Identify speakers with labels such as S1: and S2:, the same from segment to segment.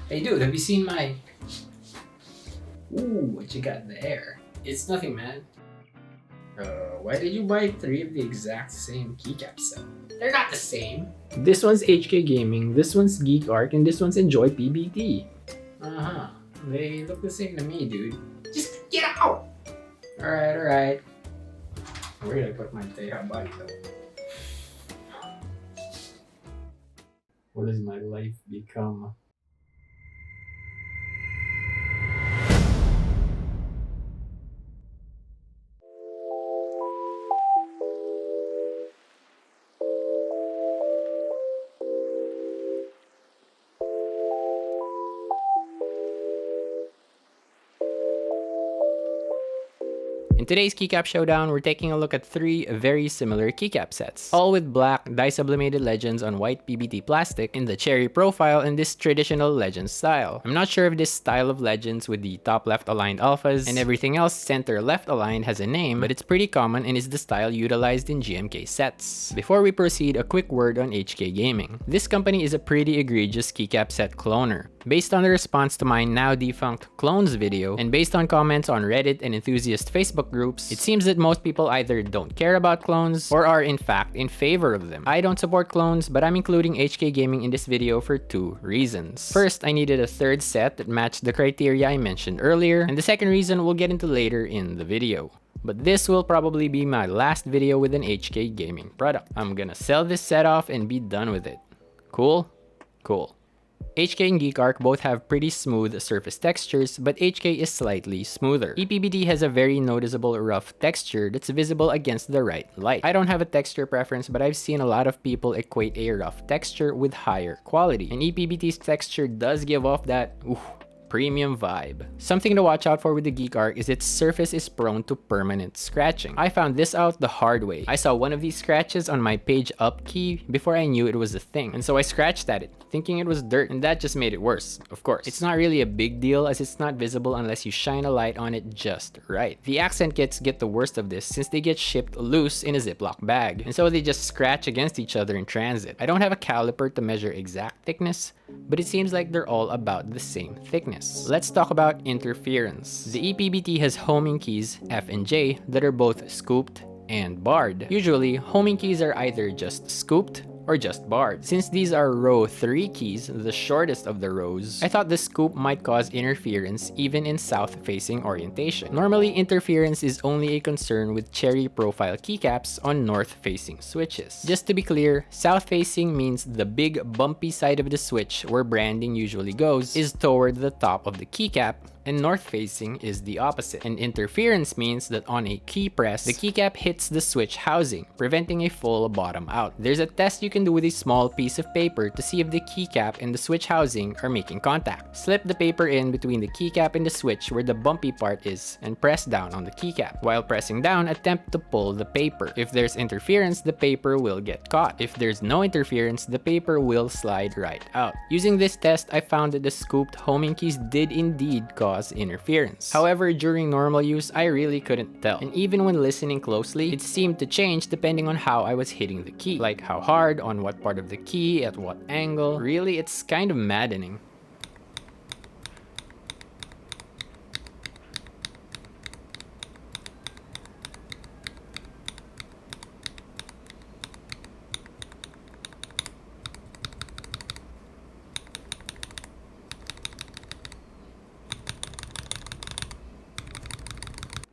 S1: Hey dude, have you seen my... Ooh, what you got there? It's nothing, man. Why did you buy 3 of the exact same keycap set? They're not the same. This one's HK Gaming, this one's Geekark, and this one's Enjoy PBT. Uh-huh. They look the same to me, dude. Just get out! Alright. Where did I put my Tai-Hao body though? What has my life become? In today's Keycap Showdown, we're taking a look at 3 very similar keycap sets, all with black dye-sublimated legends on white PBT plastic in the cherry profile in this traditional legend style. I'm not sure if this style of legends with the top left aligned alphas and everything else center left aligned has a name, but it's pretty common and is the style utilized in GMK sets. Before we proceed, a quick word on HK Gaming. This company is a pretty egregious keycap set cloner. Based on the response to my now defunct clones video, and based on comments on Reddit and enthusiast Facebook groups, it seems that most people either don't care about clones or are in fact in favor of them. I don't support clones, but I'm including HK Gaming in this video for 2 reasons. First, I needed a 3rd set that matched the criteria I mentioned earlier, and the second reason we'll get into later in the video. But this will probably be my last video with an HK Gaming product. I'm gonna sell this set off and be done with it. Cool? Cool. HK and Geekark both have pretty smooth surface textures, but HK is slightly smoother. ePBT has a very noticeable rough texture that's visible against the right light. I don't have a texture preference, but I've seen a lot of people equate a rough texture with higher quality, and ePBT's texture does give off that premium vibe. Something to watch out for with the Geekark is its surface is prone to permanent scratching. I found this out the hard way. I saw one of these scratches on my page up key before I knew it was a thing, and so I scratched at it, thinking it was dirt, and that just made it worse, of course. It's not really a big deal as it's not visible unless you shine a light on it just right. The accent kits get the worst of this since they get shipped loose in a Ziploc bag, and so they just scratch against each other in transit. I don't have a caliper to measure exact thickness, but it seems like they're all about the same thickness. Let's talk about interference. The ePBT has homing keys F and J that are both scooped and barred. Usually, homing keys are either just scooped or just barred. Since these are row 3 keys, the shortest of the rows, I thought the scoop might cause interference even in south-facing orientation. Normally, interference is only a concern with cherry profile keycaps on north-facing switches. Just to be clear, south-facing means the big bumpy side of the switch where branding usually goes is toward the top of the keycap, and north-facing is the opposite. And interference means that on a key press, the keycap hits the switch housing, preventing a full bottom out. There's a test you can do with a small piece of paper to see if the keycap and the switch housing are making contact. Slip the paper in between the keycap and the switch where the bumpy part is and press down on the keycap. While pressing down, attempt to pull the paper. If there's interference, the paper will get caught. If there's no interference, the paper will slide right out. Using this test, I found that the scooped homing keys did indeed cause interference. However, during normal use, I really couldn't tell. And even when listening closely, it seemed to change depending on how I was hitting the key. Like how hard, on what part of the key, at what angle. Really, it's kind of maddening.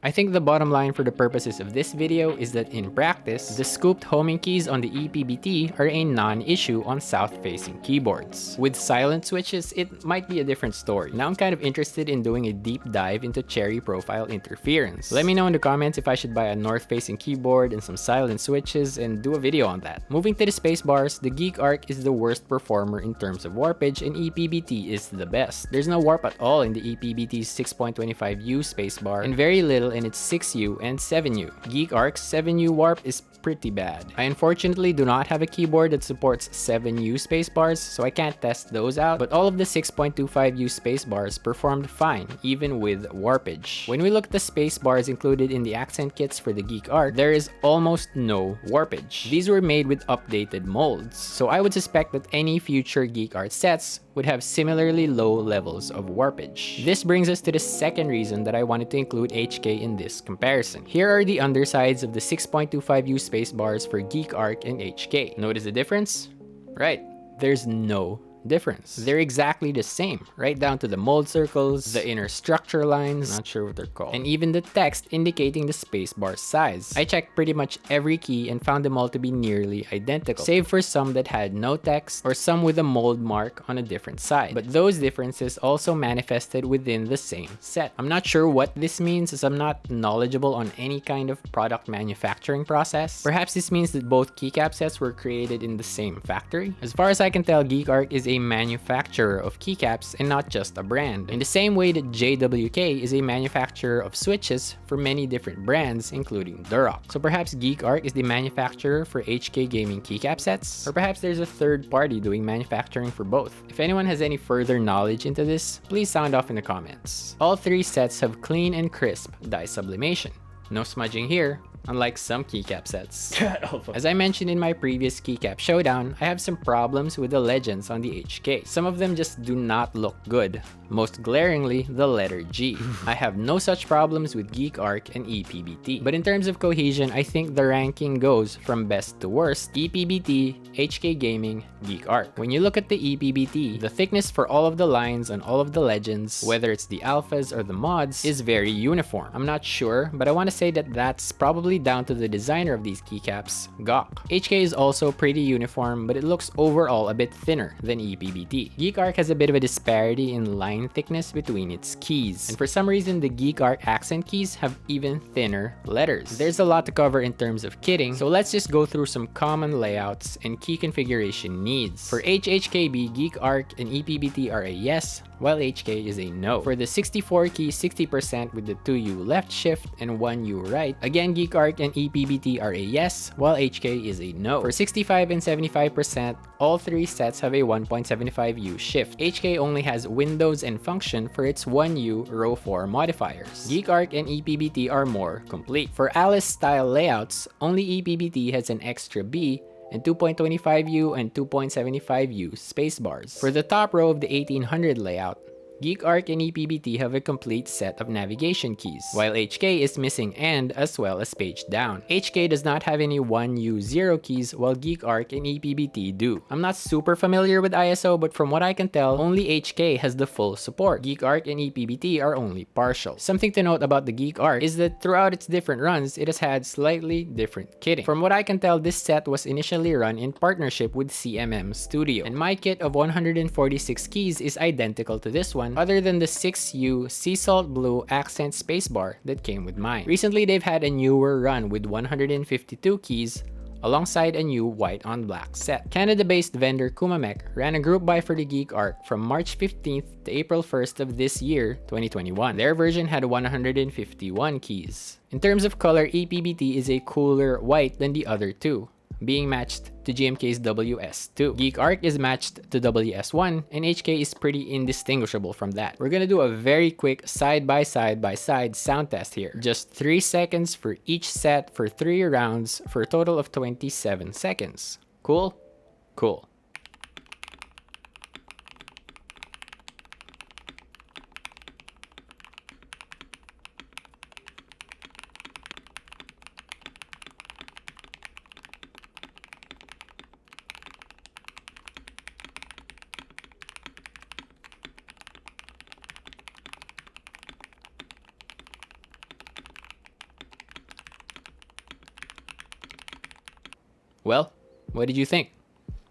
S1: I think the bottom line for the purposes of this video is that in practice, the scooped homing keys on the ePBT are a non-issue on south-facing keyboards. With silent switches, it might be a different story. Now I'm kind of interested in doing a deep dive into cherry profile interference. Let me know in the comments if I should buy a north-facing keyboard and some silent switches and do a video on that. Moving to the spacebars, the Geekark is the worst performer in terms of warpage and ePBT is the best. There's no warp at all in the ePBT's 6.25U spacebar and very little in its 6U and 7U. Geekark's 7U warp is pretty bad. I unfortunately do not have a keyboard that supports 7U spacebars, so I can't test those out, but all of the 6.25U spacebars performed fine, even with warpage. When we look at the spacebars included in the accent kits for the Geekark, there is almost no warpage. These were made with updated molds, so I would suspect that any future Geekark sets would have similarly low levels of warpage. This brings us to the second reason that I wanted to include HK in this comparison. Here are the undersides of the 6.25U spacebars for Geekark and HK. Notice the difference? Right, there's no difference. They're exactly the same, right down to the mold circles, the inner structure lines, not sure what they're called, and even the text indicating the spacebar size. I checked pretty much every key and found them all to be nearly identical, save for some that had no text or some with a mold mark on a different side. But those differences also manifested within the same set. I'm not sure what this means, as I'm not knowledgeable on any kind of product manufacturing process. Perhaps this means that both keycap sets were created in the same factory. As far as I can tell, Geekark is a manufacturer of keycaps and not just a brand, in the same way that JWK is a manufacturer of switches for many different brands, including Durock. So perhaps Geekark is the manufacturer for HK gaming keycap sets, or perhaps there's a third party doing manufacturing for both. If anyone has any further knowledge into this, please sound off in the comments. All three sets have clean and crisp dye sublimation. No smudging here, unlike some keycap sets. As I mentioned in my previous Keycap Showdown, I have some problems with the legends on the HK. Some of them just do not look good. Most glaringly, the letter G. I have no such problems with Geekark and ePBT. But in terms of cohesion, I think the ranking goes from best to worst: ePBT, HK Gaming, Geekark. When you look at the ePBT, the thickness for all of the lines on all of the legends, whether it's the alphas or the mods, is very uniform. I'm not sure, but I want to say that that's probably down to the designer of these keycaps, GOK. HK is also pretty uniform, but it looks overall a bit thinner than ePBT. Geekark has a bit of a disparity in line thickness between its keys, and for some reason the Geekark accent keys have even thinner letters. There's a lot to cover in terms of kitting, so let's just go through some common layouts and key configuration needs. For HHKB, Geekark and ePBT are a yes, while HK is a no. For the 64 key 60% with the 2U left shift and 1U right, again Geekark and ePBT are a yes, while HK is a no. For 65 and 75%, all three sets have a 1.75U shift. HK only has Windows and function for its 1U row 4 modifiers. Geekark and ePBT are more complete. For Alice style layouts, only ePBT has an extra B and 2.25U and 2.75U spacebars. For the top row of the 1800 layout, Geekark and ePBT have a complete set of navigation keys, while HK is missing AND as well as page down. HK does not have any 1U0 keys, while Geekark and ePBT do. I'm not super familiar with ISO, but from what I can tell, only HK has the full support. Geekark and ePBT are only partial. Something to note about the Geekark is that throughout its different runs, it has had slightly different kitting. From what I can tell, this set was initially run in partnership with CMM.Studio, and my kit of 146 keys is identical to this one, other than the 6U Sea Salt Blue accent spacebar that came with mine. Recently, they've had a newer run with 152 keys alongside a new white on black set. Canada-based vendor Kumamek ran a group buy for the Geekark from March 15th to April 1st of this year, 2021. Their version had 151 keys. In terms of color, ePBT is a cooler white than the other two, being matched to GMK's WS2. Geekark is matched to WS1, and HK is pretty indistinguishable from that. We're gonna do a very quick side-by-side sound test here. Just 3 seconds for each set for 3 rounds for a total of 27 seconds. Cool? Cool. Well, what did you think?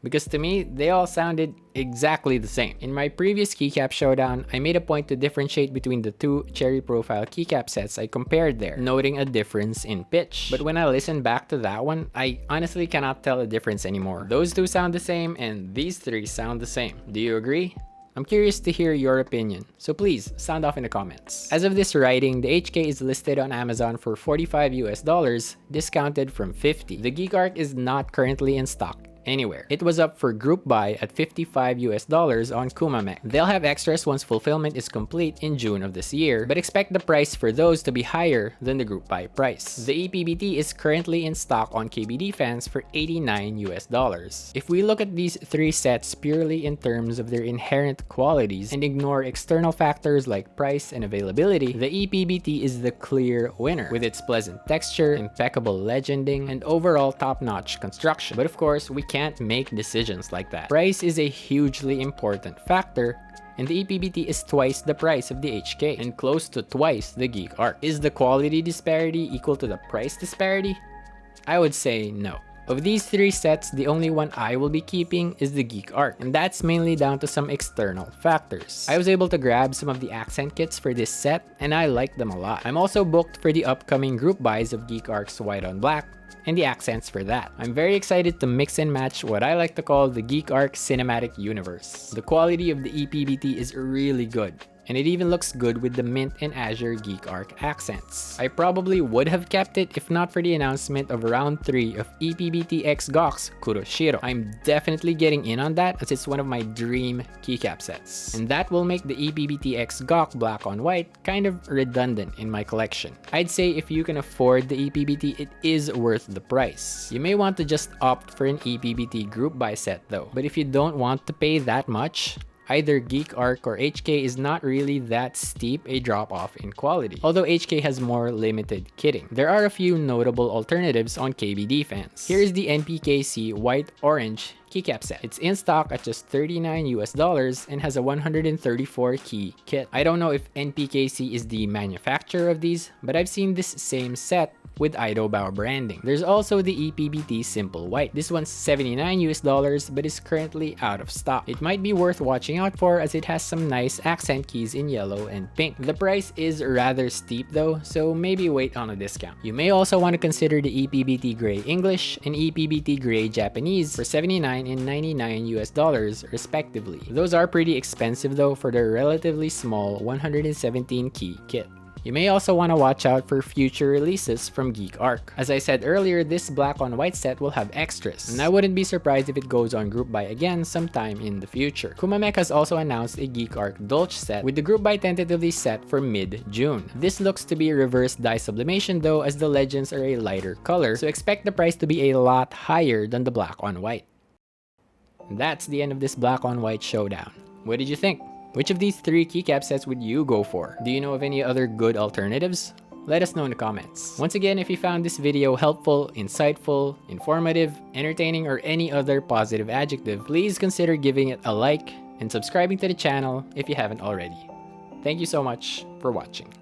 S1: Because to me, they all sounded exactly the same. In my previous Keycap Showdown, I made a point to differentiate between the two cherry profile keycap sets I compared there, noting a difference in pitch. But when I listened back to that one, I honestly cannot tell a difference anymore. Those two sound the same, and these three sound the same. Do you agree? I'm curious to hear your opinion, so please sound off in the comments. As of this writing, the HK is listed on Amazon for $45 US, discounted from $50. The Geekark is not currently in stock anywhere. It was up for group buy at $55 on Kumamek. They'll have extras once fulfillment is complete in June of this year, but expect the price for those to be higher than the group buy price. The ePBT is currently in stock on KBD fans for $89. If we look at these three sets purely in terms of their inherent qualities and ignore external factors like price and availability, the ePBT is the clear winner with its pleasant texture, impeccable legending, and overall top-notch construction. But of course, we can't make decisions like that. Price is a hugely important factor, and the ePBT is twice the price of the HK and close to twice the Geekark. Is the quality disparity equal to the price disparity? I would say no. Of these three sets, the only one I will be keeping is the Geekark, and that's mainly down to some external factors. I was able to grab some of the accent kits for this set, and I like them a lot. I'm also booked for the upcoming group buys of Geekark's White on Black, and the accents for that. I'm very excited to mix and match what I like to call the Geekark Cinematic Universe. The quality of the ePBT is really good, and it even looks good with the mint and azure Geekark accents. I probably would have kept it if not for the announcement of round 3 of ePBTxGOK's Kuroshiro. I'm definitely getting in on that as it's one of my dream keycap sets. And that will make the ePBTxGOK black on white kind of redundant in my collection. I'd say if you can afford the ePBT, it is worth the price. You may want to just opt for an ePBT group buy set though, but if you don't want to pay that much, either Geekark or HK is not really that steep a drop-off in quality, although HK has more limited kitting. There are a few notable alternatives on KBD fans. Here is the NPKC White Orange keycap set. It's in stock at just $39 and has a 134 key kit. I don't know if NPKC is the manufacturer of these, but I've seen this same set with Idobao branding. There's also the ePBT Simple White. This one's $79 but is currently out of stock. It might be worth watching out for as it has some nice accent keys in yellow and pink. The price is rather steep though, so maybe wait on a discount. You may also want to consider the ePBT Gray English and ePBT Gray Japanese for $79 and $99 respectively. Those are pretty expensive though for their relatively small 117 key kit. You may also want to watch out for future releases from Geekark. As I said earlier, this black on white set will have extras, and I wouldn't be surprised if it goes on group buy again sometime in the future. Kumamek has also announced a Geekark Dolch set with the group buy tentatively set for mid-June. This looks to be reverse dye sublimation though, as the legends are a lighter color, so expect the price to be a lot higher than the black on white. And that's the end of this black on white showdown. What did you think? Which of these three keycap sets would you go for? Do you know of any other good alternatives? Let us know in the comments. Once again, if you found this video helpful, insightful, informative, entertaining, or any other positive adjective, please consider giving it a like and subscribing to the channel if you haven't already. Thank you so much for watching.